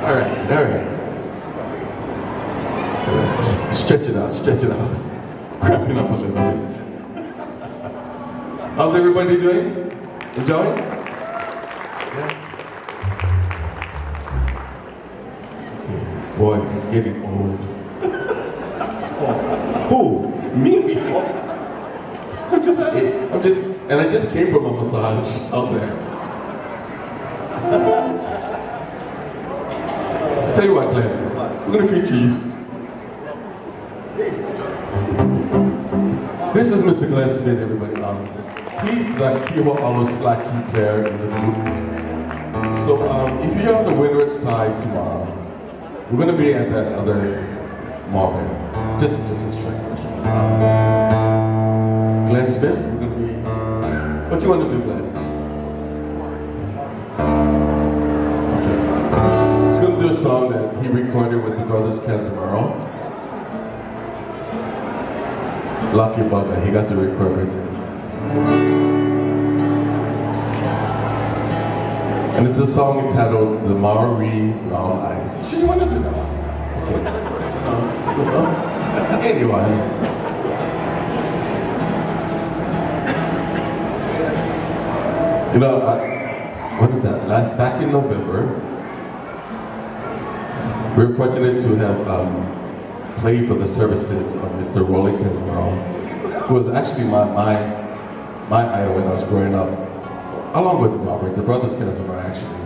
All right, all right. Stretch it out, stretch it out. Cramping up a little bit. How's everybody doing? Enjoying? Yeah. Boy, getting old. Who? Me? And I just came from a massage. How's that? Tell you what, Glenn, we're gonna feature you. This is Mr. Glenn Smith, everybody. He's the keyboard always flat key player in the group. So if you're on the windward side tomorrow, we're gonna be at that other mall there. Just a straight. Glenn Smith, we're gonna be. What do you want to do, Glenn? Okay. He's gonna do a song that he recorded with the brothers Casimiro. Lucky bugger, he got to record it. And it's a song entitled The Maori Brown Eyes. Sure you want to do that? Okay. Anyway. You know, what is that? Back in November, we were fortunate to have played for the services of Mr. Rolly Casimiro, who was actually my idol when I was growing up, along with Robert, the brothers Casimiro actually.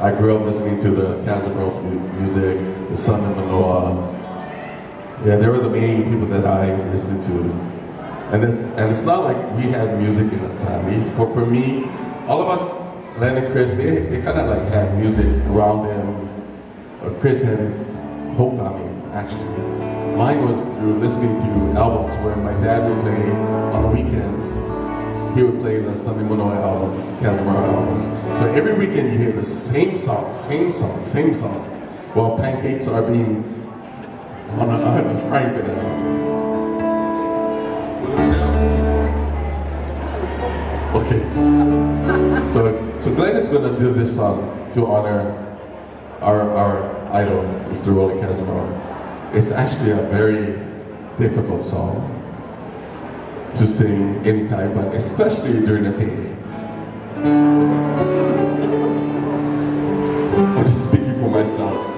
I grew up listening to the Casimiro's music, the Sun and Manoa. Yeah, they were the main people that I listened to. And it's not like we had music in the family. For me, all of us, Len and Chris, they kind of like had music around them. Chris had his whole family, actually. Mine was through listening to albums where my dad would play on the weekends. He would play the Sunday Manoa albums, Casimiro albums. So every weekend you hear the same song. While pancakes are being on a frying pan. Okay. So Glenn is going to do this song to honor our idol, Mr. Rolly Casimiro. It's actually a very difficult song to sing anytime, but especially during the day. I'm just speaking for myself.